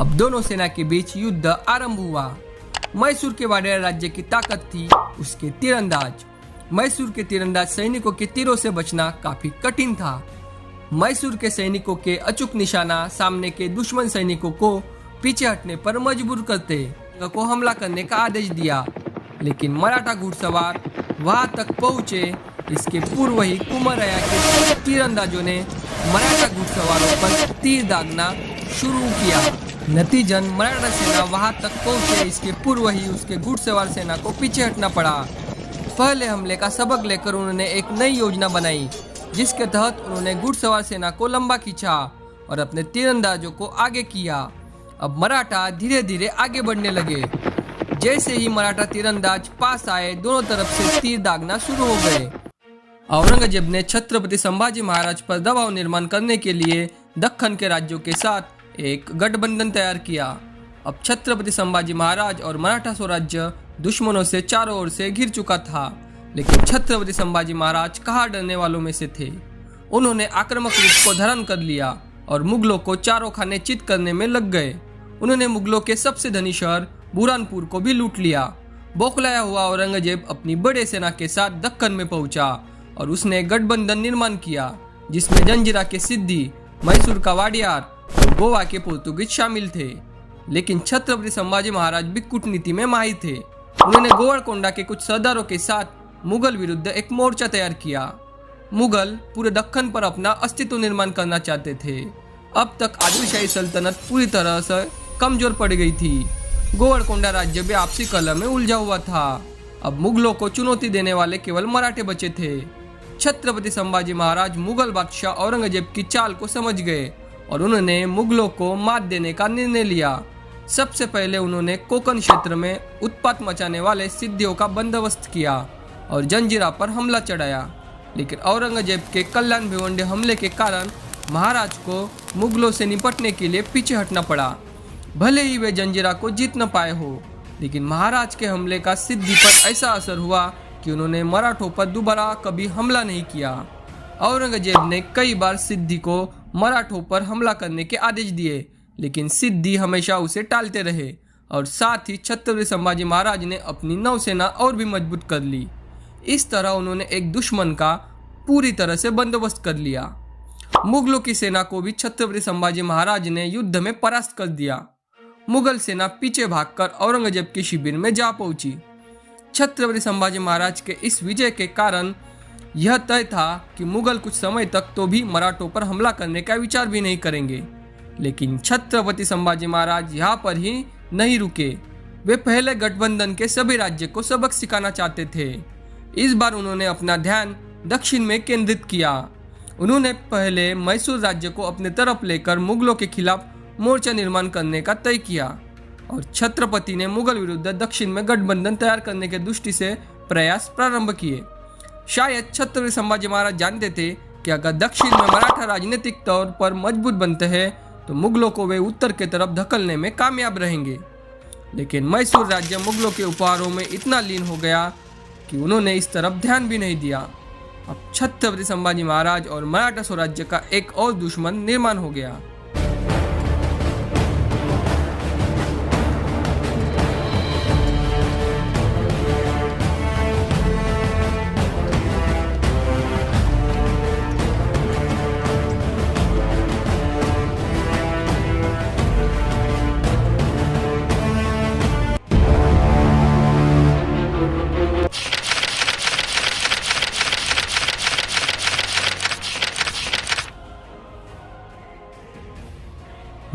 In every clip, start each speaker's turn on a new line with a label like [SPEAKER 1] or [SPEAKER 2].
[SPEAKER 1] अब दोनों सेना के बीच युद्ध आरंभ हुआ। मैसूर के वाडियार राज्य की ताकत थी उसके तीरंदाज। मैसूर के तीरंदाज सैनिकों के तीरों से बचना काफी कठिन था। मैसूर के सैनिकों के अचूक निशाना सामने के दुश्मन सैनिकों को पीछे हटने पर मजबूर करते को हमला करने का आदेश दिया, लेकिन मराठा घुड़सवार वहां तक पहुंचे इसके पूर्व ही कुमारया के तीरंदाजों ने मराठा घुड़सवारों पर तीर दागना शुरू किया। नतीजन मराठा सेना वहां तक पहुंचे इसके पूर्व ही उसके घुड़सवार सेना को पीछे हटना पड़ा। पहले हमले का सबक लेकर उन्होंने एक नई योजना बनाई, जिसके तहत उन्होंने घुड़सवार सेना को लंबा खींचा और अपने तीरंदाजों को आगे किया। अब मराठा धीरे धीरे आगे बढ़ने लगे। जैसे ही मराठा तीरंदाज पास आए, दोनों तरफ से तीर दागना शुरू हो गए। औरंगजेब ने छत्रपति संभाजी महाराज पर दबाव निर्माण करने के लिए दक्कन के राज्यों के साथ एक गठबंधन तैयार किया। अब छत्रपति संभाजी महाराज और मराठा स्वराज्य दुश्मनों से चारों ओर से घिर चुका था, लेकिन छत्रपति संभाजी महाराज कहाँ डरने वालों में से थे। उन्होंने आक्रामक रूप को धारण कर लिया और मुगलों को चारों खाने चित करने में लग गए। उन्होंने मुगलों के सबसे धनी शहर बुरहानपुर को भी लूट लिया। बौखलाया हुआ औरंगजेब अपनी बड़े सेना के साथ दक्कन में पहुंचा और उसने गठबंधन निर्माण किया, जिसमें जंजीरा के सिद्दी, मैसूर का वाडियार और गोवा के पोर्तुगीज शामिल थे। लेकिन छत्रपति संभाजी महाराज भी कूटनीति में माहिर थे। उन्होंने गोवलकोंडा के कुछ सरदारों के साथ मुगल विरुद्ध एक मोर्चा तैयार किया। मुगल पूरे दक्कन पर अपना अस्तित्व निर्माण करना चाहते थे। अब तक आदिलशाही सल्तनत पूरी तरह से कमजोर पड़ गई थी। गोवलकोंडा राज्य भी आपसी कलह में उलझा हुआ था। अब मुगलों को चुनौती देने वाले केवल मराठे बचे थे। छत्रपति संभाजी महाराज मुगल बादशाह औरंगजेब की चाल को समझ गए और उन्होंने मुगलों को मात देने का निर्णय लिया। सबसे पहले उन्होंने कोंकण क्षेत्र में उत्पात मचाने वाले सिद्धियों का बंदोबस्त किया और जंजीरा पर हमला चढ़ाया। लेकिन औरंगजेब के कल्याण भिवंडी हमले के कारण महाराज को मुगलों से निपटने के लिए पीछे हटना पड़ा। भले ही वे जंजीरा को जीत न पाए हो, लेकिन महाराज के हमले का सिद्धि पर ऐसा असर हुआ कि उन्होंने मराठों पर दोबारा कभी हमला नहीं किया। औरंगजेब ने कई बार सिद्धि को मराठों पर हमला करने के आदेश दिए, लेकिन सिद्धि हमेशा उसे टालते रहे और साथ ही छत्रपति संभाजी महाराज ने अपनी नौसेना और भी मजबूत कर ली। इस तरह उन्होंने एक दुश्मन का पूरी तरह से बंदोबस्त कर लिया। मुगलों की सेना को भी छत्रपति संभाजी महाराज ने युद्ध में परास्त कर दिया। मुगल सेना पीछे भागकर औरंगजेब के शिविर में जा पहुंची। छत्रपति संभाजी महाराज के इस विजय के कारण यह तय था कि मुगल कुछ समय तक तो भी मराठों पर हमला करने का विचार भी नहीं करेंगे। लेकिन छत्रपति संभाजी महाराज यहाँ पर ही नहीं रुके। वे पहले गठबंधन के सभी राज्य को सबक सिखाना चाहते थे। इस बार उन्होंने अपना ध्यान दक्षिण में केंद्रित किया। उन्होंने पहले मैसूर राज्य को अपने तरफ लेकर मुगलों के खिलाफ मोर्चा निर्माण करने का तय किया और छत्रपति ने मुगल विरुद्ध दक्षिण में गठबंधन तैयार करने के दृष्टि से प्रयास प्रारंभ किए। शायद छत्रपति संभाजी महाराज जानते थे कि अगर दक्षिण में मराठा राजनीतिक तौर पर मजबूत बनते हैं तो मुगलों को वे उत्तर की तरफ धकेलने में कामयाब रहेंगे। लेकिन मैसूर राज्य मुगलों के उपहारों में इतना लीन हो गया कि उन्होंने इस तरफ ध्यान भी नहीं दिया। अब छत्रपति संभाजी महाराज और मराठा स्वराज्य का एक और दुश्मन निर्माण हो गया।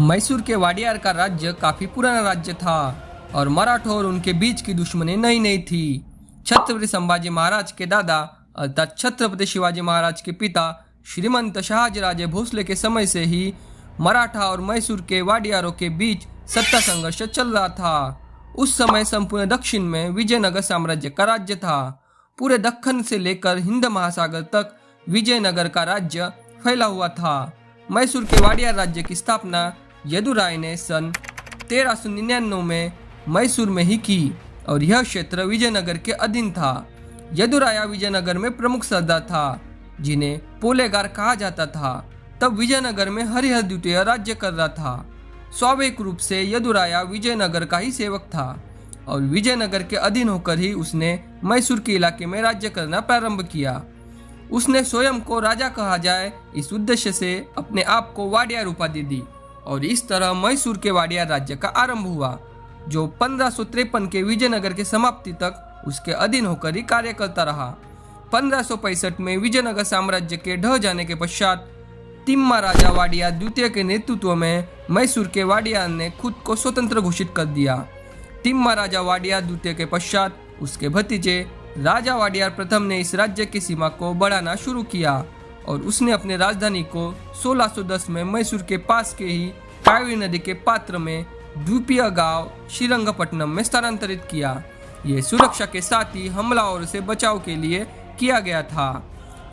[SPEAKER 1] मैसूर के वाडियार का राज्य काफी पुराना राज्य था और मराठों और उनके बीच की दुश्मनी नई नई थी। छत्रपति संभाजी महाराज के दादा अर्थात छत्रपति शिवाजी महाराज के पिता श्रीमंत शहाजीराजे भोसले के समय से ही मराठा और मैसूर के वाडियारों के बीच सत्ता संघर्ष चल रहा था। उस समय संपूर्ण दक्षिण में विजयनगर साम्राज्य का राज्य था। पूरे दक्कन से लेकर हिंद महासागर तक विजयनगर का राज्य फैला हुआ था। मैसूर के वाडियार राज्य की स्थापना यदुराय ने सन 1399 में मैसूर में ही की और यह क्षेत्र विजयनगर के अधीन था। यदुराया विजयनगर में प्रमुख सरदार था जिन्हें पोलेगार कहा जाता था। तब विजयनगर में हरिहर द्वितीय राज्य कर रहा था। स्वाभाविक रूप से यदुराया विजयनगर का ही सेवक था और विजयनगर के अधीन होकर ही उसने मैसूर के इलाके में राज्य करना प्रारंभ किया। उसने स्वयं को राजा कहा जाए इस उद्देश्य से अपने आप को वाडियार उपाधि दी और इस तरह मैसूर के वाडियार राज्य का आरंभ हुआ, जो 1553 के विजयनगर के समाप्ति तक उसके अधीन होकर ही कार्य करता रहा। 1565 में विजयनगर साम्राज्य के ढह जाने के पश्चात तिम्मा राजा वाडियार द्वितीय के नेतृत्व में मैसूर के वाडियार ने खुद को स्वतंत्र घोषित कर दिया। तिम्मा राजा वाडियार द्वितीय के पश्चात उसके भतीजे राजा वाडियार प्रथम ने इस राज्य की सीमा को बढ़ाना शुरू किया और उसने अपने राजधानी को 1610 में मैसूर के पास के ही कावेरी नदी के पात्र में द्वीपीय गांव श्रीरंगपट्टनम में स्थानांतरित किया। ये सुरक्षा के साथ ही हमलावरों से बचाव के लिए किया गया था।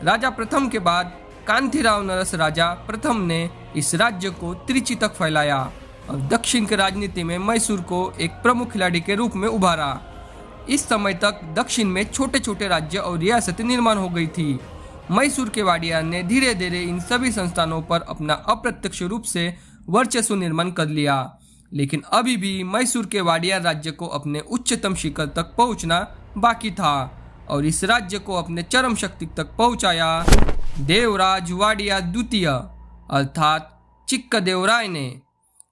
[SPEAKER 1] राजा प्रथम के बाद कांतीराव नरस राजा प्रथम ने इस राज्य को त्रिची तक फैलाया और दक्षिण की राजनीति में मैसूर को एक प्रमुख खिलाड़ी के रूप में उभारा। इस समय तक दक्षिण में छोटे छोटे राज्य और रियासतें निर्माण हो गई थी। मैसूर के वाडियार ने धीरे धीरे इन सभी संस्थानों पर अपना अप्रत्यक्ष रूप से वर्चस्व निर्माण कर लिया, लेकिन अभी भी मैसूर के वाडियार राज्य को अपने उच्चतम शिखर तक पहुंचना बाकी था और इस राज्य को अपने चरम शक्ति तक पहुंचाया देवराज वाडियार द्वितीय अर्थात चिक्कदेवराय ने,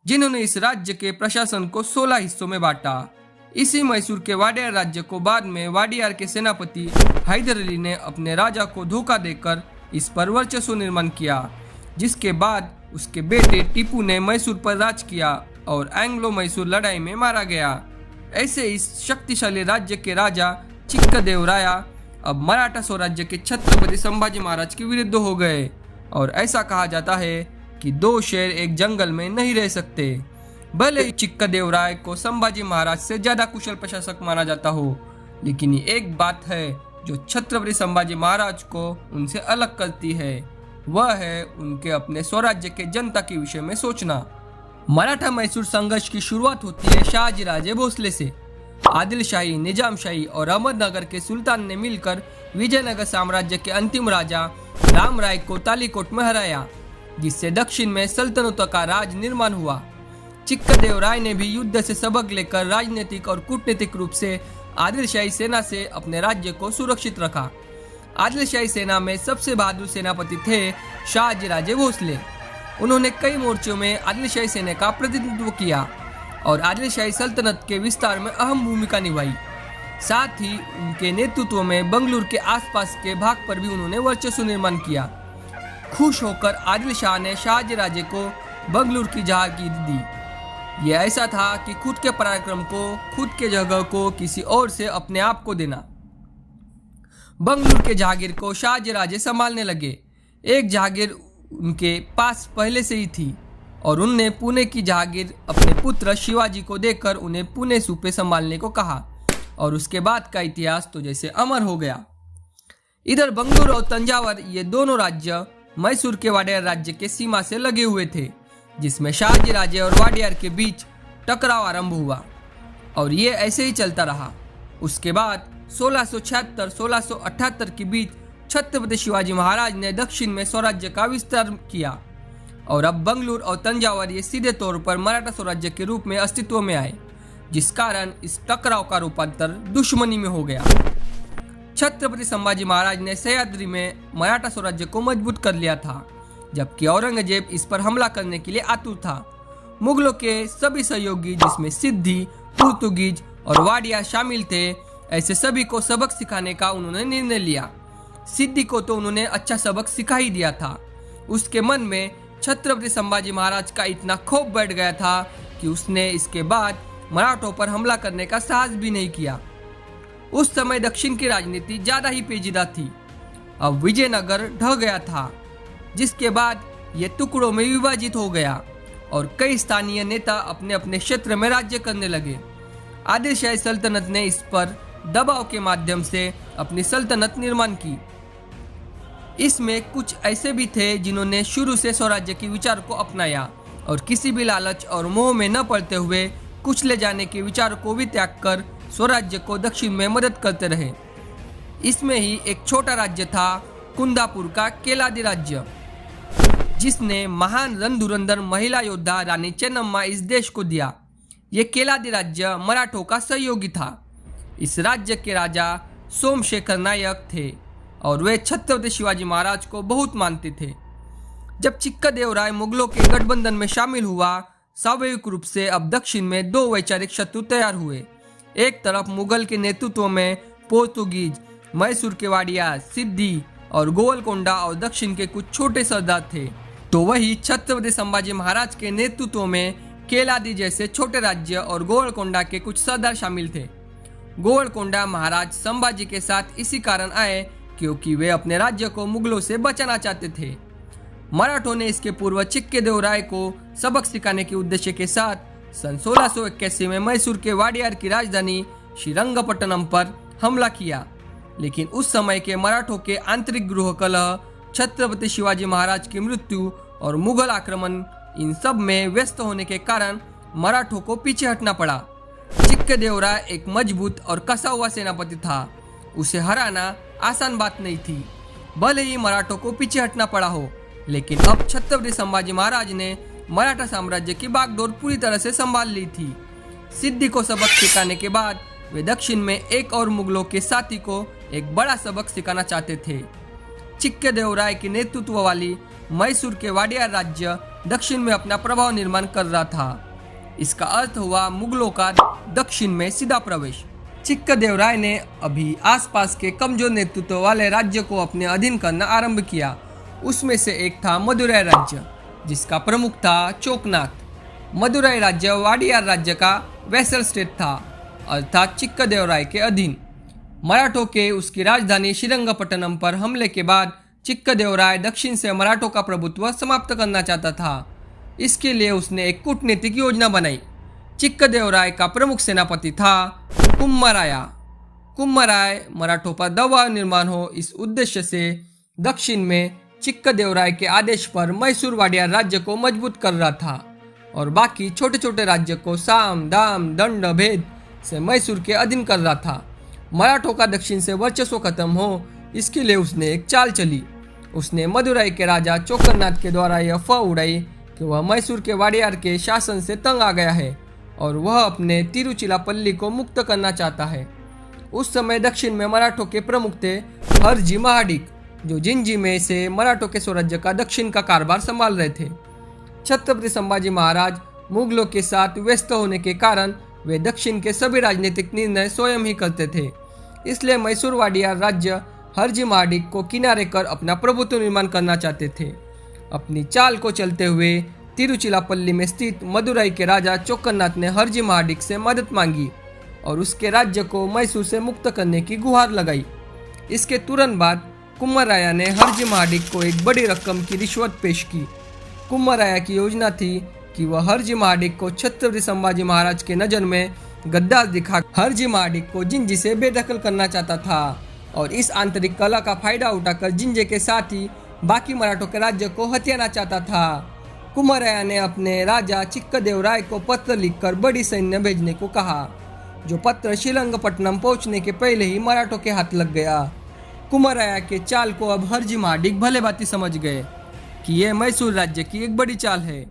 [SPEAKER 1] जिन्होंने इस राज्य के प्रशासन को 16 हिस्सों में बांटा। इसी मैसूर के वाडियार राज्य को बाद में वाडियार के सेनापति हैदर अली ने अपने राजा को धोखा देकर इस पर वर्चस्व निर्माण किया, जिसके बाद उसके बेटे टीपू ने मैसूर पर राज किया और एंग्लो मैसूर लड़ाई में मारा गया। ऐसे इस शक्तिशाली राज्य के राजा चिक्कदेवराया अब मराठा स्वराज्य के छत्रपति संभाजी महाराज के विरुद्ध हो गए और ऐसा कहा जाता है कि दो शेर एक जंगल में नहीं रह सकते। भले ही चिक्कदेवराय को संभाजी महाराज से ज्यादा कुशल प्रशासक माना जाता हो, लेकिन ये एक बात है जो छत्रपति संभाजी महाराज को उनसे अलग करती है, वह है उनके अपने स्वराज्य के जनता के विषय में सोचना। मराठा मैसूर संघर्ष की शुरुआत होती है शाहजी राजे भोसले से। आदिल शाही, निजाम शाही और अहमदनगर के सुल्तान ने मिलकर विजयनगर साम्राज्य के अंतिम राजा राम राय को तालीकोट में हराया, जिससे दक्षिण में सल्तनतों का राज निर्माण हुआ। चिक्कदेवराय ने भी युद्ध से सबक लेकर राजनीतिक और कूटनीतिक रूप से आदिल शाही सेना से अपने राज्य को सुरक्षित रखा। आदिल शाही सेना में सबसे बहादुर सेनापति थे शाहजी राजे भोसले। उन्होंने कई मोर्चों में आदिल शाही सेना का प्रतिनिधित्व किया और आदिल शाही सल्तनत के विस्तार में अहम भूमिका निभाई। साथ ही उनके नेतृत्व में बंगलुरु के आसपास के भाग पर भी उन्होंने वर्चस्व निर्माण किया। खुश होकर आदिल शाह ने शाहजी राजे को बंगलुरु की जहागीर दी। यह ऐसा था कि खुद के पराक्रम को, खुद के जगह को किसी और से अपने आप को देना। बंगलुरु के जहागीर को शाहजी राजे संभालने लगे। एक जहागीर उनके पास पहले से ही थी और उनने पुणे की जहागीर अपने पुत्र शिवाजी को देकर उन्हें पुणे सूबे संभालने को कहा और उसके बाद का इतिहास तो जैसे अमर हो गया। इधर बंगलुरु और तंजावर ये दोनों राज्य मैसूर के वाडियार राज्य के सीमा से लगे हुए थे, जिसमें शाहजी राजे और वाडियार के बीच टकराव आरंभ हुआ और ये ऐसे ही चलता रहा। उसके बाद 1676-1678 के बीच छत्रपति शिवाजी महाराज ने दक्षिण में स्वराज्य का विस्तार किया और अब बंगलुरु और तंजावर ये सीधे तौर पर मराठा स्वराज्य के रूप में अस्तित्व में आए, जिस कारण इस टकराव का रूपांतर दुश्मनी में हो गया। छत्रपति संभाजी महाराज ने सह्याद्री में मराठा स्वराज्य को मजबूत कर लिया था, जबकि औरंगजेब इस पर हमला करने के लिए आतुर था। मुगलों के सभी सहयोगी, जिसमें सिद्दी, पुर्तगीज और वाडियार शामिल थे, ऐसे सभी को सबक सिखाने का उन्होंने निर्णय लिया। सिद्दी को तो उन्होंने अच्छा सबक सिखा ही दिया था। उसके मन में छत्रपति संभाजी महाराज का इतना खौफ बैठ गया था कि उसने इसके बाद मराठों पर हमला करने का साहस भी नहीं किया। उस समय दक्षिण की राजनीति ज्यादा ही पेचीदा थी। अब विजयनगर ढह गया था, जिसके बाद यह टुकड़ों में विभाजित हो गया और कई स्थानीय नेता अपने अपने क्षेत्र में राज्य करने लगे। आदिल शाही सल्तनत ने इस पर दबाव के माध्यम से अपनी सल्तनत निर्माण की। इसमें कुछ ऐसे भी थे जिन्होंने शुरू से स्वराज्य के विचार को अपनाया और किसी भी लालच और मोह में न पड़ते हुए कुछ ले जाने के विचार को भी त्याग कर स्वराज्य को दक्षिण में मदद करते रहे। इसमें ही एक छोटा राज्य था कुंदापुर का केलादी राज्य, जिसने महान रणधुरंधर महिला योद्धा रानी चेन्नम्मा इस देश को दिया। ये केलादी राज्य मराठों का सहयोगी था। इस राज्य के राजा सोमशेखर नायक थे और वे छत्रपति शिवाजी महाराज को बहुत मानते थे। जब चिक्कादेवराय मुगलों के गठबंधन में शामिल हुआ, स्वाभाविक रूप से अब दक्षिण में दो वैचारिक शत्रु तैयार हुए। एक तरफ मुगल के नेतृत्व में पोर्तुगीज, मैसूर के वाडियार, सिद्दी और गोलकोंडा और दक्षिण के कुछ छोटे सरदार थे, तो वही छत्रपति संभाजी महाराज के नेतृत्व में केलादी जैसे छोटे राज्य और गोलकोंडा के कुछ सरदार शामिल थे। गोलकोंडा महाराज संभाजी के साथ इसी कारण आए क्योंकि वे अपने राज्य को मुगलों से बचाना चाहते थे। मराठों ने इसके पूर्व चिक्कादेवराय को सबक सिखाने के उद्देश्य के साथ सन 1681 में मैसूर के वाडियार की राजधानी श्रीरंगपट्टनम पर हमला किया, लेकिन उस समय के मराठों के आंतरिक गृह कलह, छत्रपति शिवाजी महाराज की मृत्यु और मुगल आक्रमण, इन सब में व्यस्त होने के कारण मराठों को पीछे हटना पड़ा। चिक्कादेवराय एक मजबूत और कसा हुआ सेनापति था, उसे हराना आसान बात नहीं थी। भले ही मराठों को पीछे हटना पड़ा हो, लेकिन अब छत्रपति संभाजी महाराज ने मराठा साम्राज्य की बागडोर पूरी तरह से संभाल ली थी। सिद्दी को सबक सिखाने के बाद वे दक्षिण में एक और मुगलों के साथी को एक बड़ा सबक सिखाना चाहते थे। चिक्कादेवराय के नेतृत्व वाली मैसूर के वाडियार राज्य दक्षिण में अपना प्रभाव निर्माण कर रहा था। इसका अर्थ हुआ मुगलों का दक्षिण में सीधा प्रवेश। चिक्कादेवराय ने अभी आसपास के कमजोर नेतृत्व वाले राज्य को अपने अधीन करना आरंभ किया। उसमें से एक था मदुराई राज्य, जिसका प्रमुख था चोकनाथ। मदुराई राज्य वाडियार राज्य का वैसल स्टेट था, अर्थात चिक्कादेवराय के अधीन। मराठों के उसकी राजधानी श्रीरंगपट्टनम पर हमले के बाद चिक्कादेवराय दक्षिण से मराठों का प्रभुत्व समाप्त करना चाहता था। इसके लिए उसने एक कूटनीतिक योजना बनाई। चिक्कादेवराय का प्रमुख सेनापति था कुम्मराया। कुम्मराय मराठों पर दबाव निर्माण हो, इस उद्देश्य से दक्षिण में चिक्कादेवराय के आदेश पर मैसूर वाडियार राज्य को मजबूत कर रहा था और बाकी छोटे छोटे राज्य को साम, दाम, दंड भेद से मैसूर के अधीन कर रहा था। मराठों का दक्षिण से वर्चस्व खत्म हो, इसके लिए उसने एक चाल चली। उसने मदुराई के राजा चोकरनाथ के द्वारा यह अफवाह उड़ाई कि वह मैसूर के वाडियार के शासन से तंग आ गया है और वह अपने तिरुचिरापल्ली को मुक्त करना चाहता है। उस समय दक्षिण में मराठों के प्रमुख थे हरजी महाडिक, जो जिंजी में से मराठों के स्वराज्य का दक्षिण का कारभार संभाल रहे थे। छत्रपति संभाजी महाराज मुगलों के साथ व्यस्त होने के कारण वे दक्षिण के सभी राजनीतिक निर्णय स्वयं ही करते थे। इसलिए मैसूर वाडियार राज्य हरजी महाडिक को किनारे कर अपना प्रभुत्व निर्माण करना चाहते थे। अपनी चाल को चलते हुए तिरुचिरापल्ली में स्थित मदुराई के राजा चोकरनाथ ने हरजी महाडिक से मदद मांगी और उसके राज्य को मैसूर से मुक्त करने की गुहार लगाई। इसके तुरंत बाद कुम्मराया ने हरजी महाडिक को एक बड़ी रकम की रिश्वत पेश की। कुम्मराया की योजना थी कि वह हरजी महाडिक को छत्रपति संभाजी महाराज के नज़र में गद्दार दिखा हरजी महाडिक को जिंजी से बेदखल करना चाहता था और इस आंतरिक कला का फायदा उठाकर जिंजे के साथ ही बाकी मराठों के राज्य को हथियाना चाहता था। कुम्मराया ने अपने राजा चिक्कादेवराय को पत्र लिखकर बड़ी सैन्य भेजने को कहा, जो पत्र श्रीरंगपट्टनम पहुंचने के पहले ही मराठों के हाथ लग गया। कुम्मराया के चाल को अब हरजी महाडिक भले भांति समझ गए कि यह मैसूर राज्य की एक बड़ी चाल है।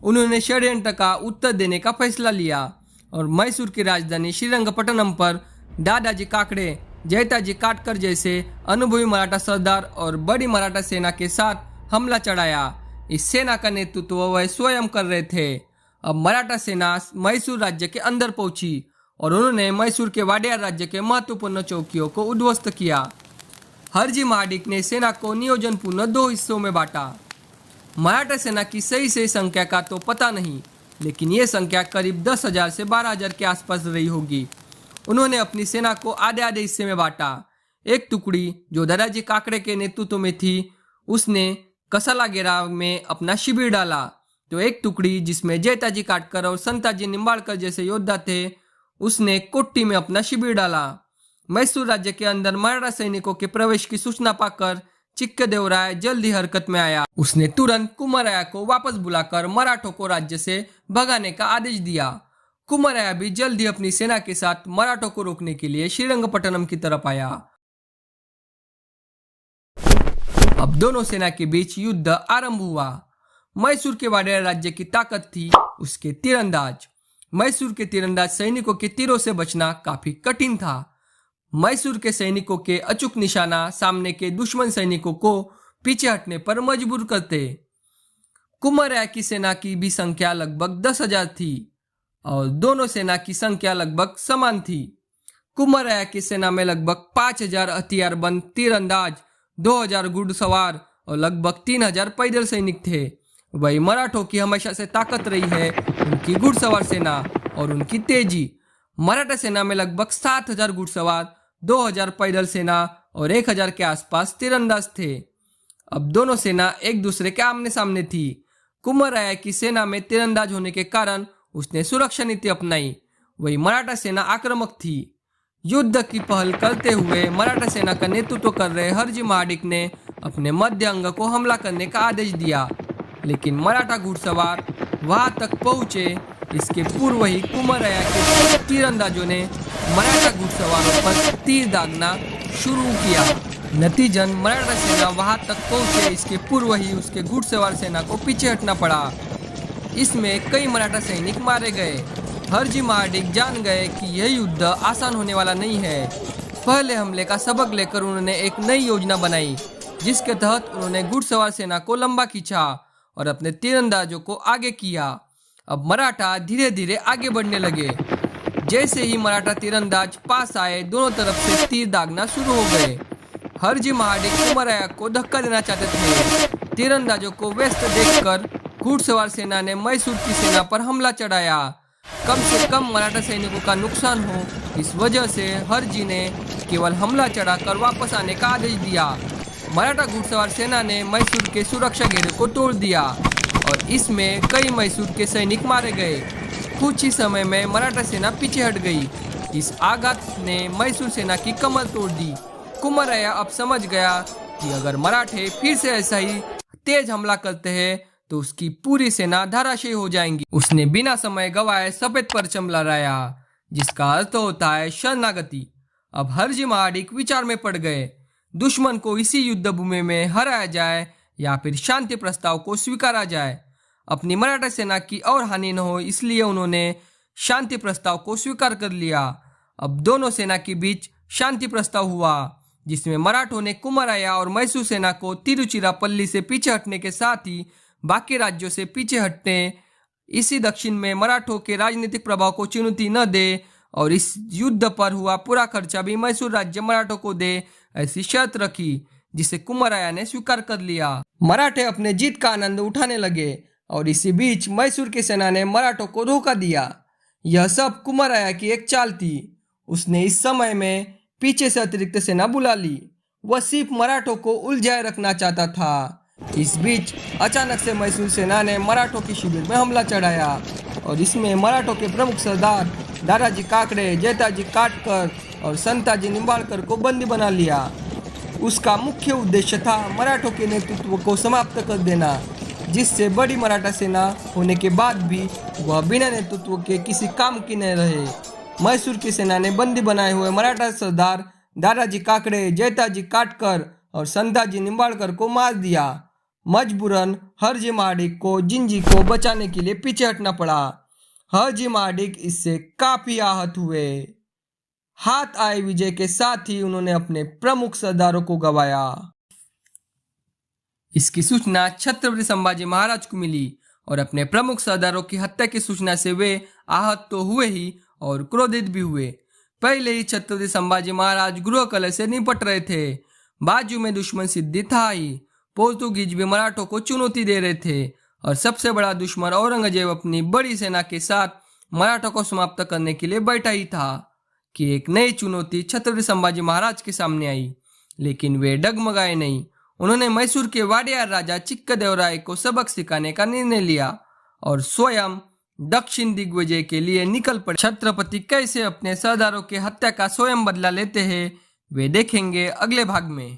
[SPEAKER 1] उन्होंने षड्यंत्र का उत्तर देने का फैसला लिया और मैसूर की राजधानी श्रीरंगपट्टनम पर दादाजी काकड़े, जयताजी काटकर जैसे अनुभवी मराठा सरदार और बड़ी मराठा सेना के साथ हमला चढ़ाया। इस सेना का नेतृत्व वह स्वयं कर रहे थे। अब मराठा सेना मैसूर राज्य के अंदर पहुंची और उन्होंने मैसूर के वाडियार राज्य के महत्वपूर्ण चौकियों को उद्ध्वस्त किया। हरजी महाडिक ने सेना को नियोजनपूर्ण दो हिस्सों में बांटा। मराठा सेना की सही संख्या का तो पता नहीं, लेकिन ये संख्या करीब 10,000 से 12,000 के आसपास रही होगी। उन्होंने अपनी सेना को आधे आधे हिस्से में बांटा। एक टुकड़ी जो दादाजी काकड़े के नेतृत्व में थी, उसने कसलागेरा में अपना शिविर डाला, तो एक टुकड़ी जिसमें जयताजी काटकर और संताजी निम्बाड़कर जैसे योद्धा थे, उसने कोट्टी में अपना शिविर डाला। मैसूर राज्य के अंदर मराठा सैनिकों के प्रवेश की सूचना पाकर चिक्कादेवराय जल्द ही हरकत में आया। उसने तुरंत कुम्मराया को वापस बुलाकर मराठों को राज्य से भगाने का आदेश दिया। कुम्मराया भी जल्द ही अपनी सेना के साथ मराठों को रोकने के लिए श्रीरंगपट्टनम की तरफ आया। अब दोनों सेना के बीच युद्ध आरंभ हुआ। मैसूर के वाडेयर राज्य की ताकत थी उसके तीरंदाज। मैसूर के तीरंदाज सैनिकों के तीरों से बचना काफी कठिन था। मैसूर के सैनिकों के अचूक निशाना सामने के दुश्मन सैनिकों को पीछे हटने पर मजबूर करते। कुमारया की सेना की भी संख्या लगभग 10,000 थी और दोनों सेना की संख्या लगभग समान थी। कुमारया की सेना में लगभग 5,000 हथियारबंद तीरंदाज, 2,000 घुड़सवार और लगभग 3,000 पैदल सैनिक थे। वही मराठों की हमेशा से ताकत रही है उनकी घुड़सवार सेना और उनकी तेजी। मराठा सेना में लगभग 7,000 घुड़सवार, 2,000 पैदल सेना और 1,000 के आसपास तीरंदाज थे। अब दोनों सेना एक दूसरे के आमने सामने थी। कुमारया की सेना में तीरंदाज होने के कारण उसने सुरक्षा नीति अपनाई, वही मराठा सेना आक्रामक थी। युद्ध की पहल करते हुए मराठा सेना का नेतृत्व कर रहे हरजी महाडिक ने अपने मध्य अंग को हमला करने का आदेश दिया, लेकिन मराठा घुड़सवार वहां तक पहुंचे इसके पूर्व ही कुमारया के तीरंदाजों ने मराठा घुड़सवारों पर तीर दागना शुरू किया। नतीजन मराठा सेना वहां तक पहुंचे इसके पूर्व ही उसके घुड़सवार सेना को पीछे हटना पड़ा। इसमें कई मराठा सैनिक मारे गए। हरजी महाडिक जान गए कि यह युद्ध आसान होने वाला नहीं है। पहले हमले का सबक लेकर उन्होंने एक नई योजना बनाई, जिसके तहत उन्होंने घुड़सवार सेना को लंबा खींचा और अपने तीरंदाजों को आगे किया। अब मराठा धीरे धीरे आगे बढ़ने लगे। जैसे ही मराठा तीरंदाज पास आए, दोनों तरफ से तीर दागना शुरू हो गए। हरजी महाडिक कुमारया को धक्का देना चाहते थे। तीरंदाजों को व्यस्त देखकर घुड़सवार सेना ने मैसूर की सेना पर हमला चढ़ाया। कम से कम मराठा सैनिकों का नुकसान हो, इस वजह से हरजी ने केवल हमला चढ़ाकर वापस आने का आदेश दिया। मराठा घुड़सवार सेना ने मैसूर के सुरक्षा घेरे को तोड़ दिया और इसमें कई मैसूर के सैनिक मारे गए। कुछ ही समय में मराठा सेना पीछे हट गई। इस आघात ने मैसूर सेना की कमर तोड़ दी। कुमारया अब समझ गया कि अगर मराठे फिर से ऐसा ही तेज हमला करते हैं तो उसकी पूरी सेना धराशायी हो जाएंगी। उसने बिना समय गवाए सफेद परचम लहराया, जिसका अर्थ होता है शरणागति। अब हरजी महाडिक विचार में पड़ गए, दुश्मन को इसी युद्ध भूमि में हराया जाए या फिर शांति प्रस्ताव को स्वीकारा जाए। अपनी मराठा सेना की और हानि न हो, इसलिए उन्होंने शांति प्रस्ताव को स्वीकार कर लिया। अब दोनों सेना के बीच शांति प्रस्ताव हुआ, जिसमें मराठों ने कुमारया और मैसूर सेना को तिरुचिरापल्ली से पीछे हटने के साथ ही बाकी राज्यों से पीछे हटने, इसी दक्षिण में मराठों के राजनीतिक प्रभाव को चुनौती न दे और इस युद्ध पर हुआ पूरा खर्चा भी मैसूर राज्य मराठों को दे, ऐसी शर्त रखी, जिसे कुमारया ने स्वीकार कर लिया। मराठे अपने जीत का आनंद उठाने लगे और इसी बीच मैसूर की सेना ने मराठों को धोखा दिया। यह सब कुमारया की एक चाल थी। उसने इस समय में पीछे से अतिरिक्त सेना बुला ली। वह सिर्फ मराठों को उलझाए रखना चाहता था। इस बीच अचानक से मैसूर सेना ने मराठों के शिविर में हमला चढ़ाया और इसमें मराठों के प्रमुख सरदार दाराजी काकड़े, जैताजी काटकर और संताजी निंबाळकर को बंदी बना लिया। उसका मुख्य उद्देश्य था मराठों के नेतृत्व को समाप्त कर देना, जिससे बड़ी मराठा सेना होने के बाद भी वह बिना नेतृत्व के किसी काम की न रहे। मैसूर की सेना ने बंदी बनाए हुए मराठा सरदार दाराजी काकड़े, जैताजी काटकर और संताजी निंबाळकर को मार दिया। मजबूरन हरजी महाडिक को जिंजी को बचाने के लिए पीछे हटना पड़ा। हरजी महाडिक इससे काफी आहत हुए। हाथ आए विजय के साथ ही उन्होंने अपने प्रमुख सरदारों को गंवाया। इसकी सूचना छत्रपति संभाजी महाराज को मिली और अपने प्रमुख सरदारों की हत्या की सूचना से वे आहत तो हुए ही और क्रोधित भी हुए। पहले ही छत्रपति संभाजी महाराज गृह कलह से निपट रहे थे। बाजू में दुश्मन सिद्धि था ही, पोर्तुगीज भी मराठों को चुनौती दे रहे थे और सबसे बड़ा दुश्मन औरंगजेब अपनी बड़ी सेना के साथ मराठों को समाप्त करने के लिए बैठा ही था कि एक नई चुनौती छत्रपति संभाजी महाराज के सामने आई। लेकिन वे डगमगाए नहीं। उन्होंने मैसूर के वाडेयर राजा चिक्कदेवराय को सबक सिखाने का निर्णय लिया और स्वयं दक्षिण दिग्विजय के लिए निकल पड़े। छत्रपति कैसे अपने सरदारों की हत्या का स्वयं बदला लेते हैं, वे देखेंगे अगले भाग में।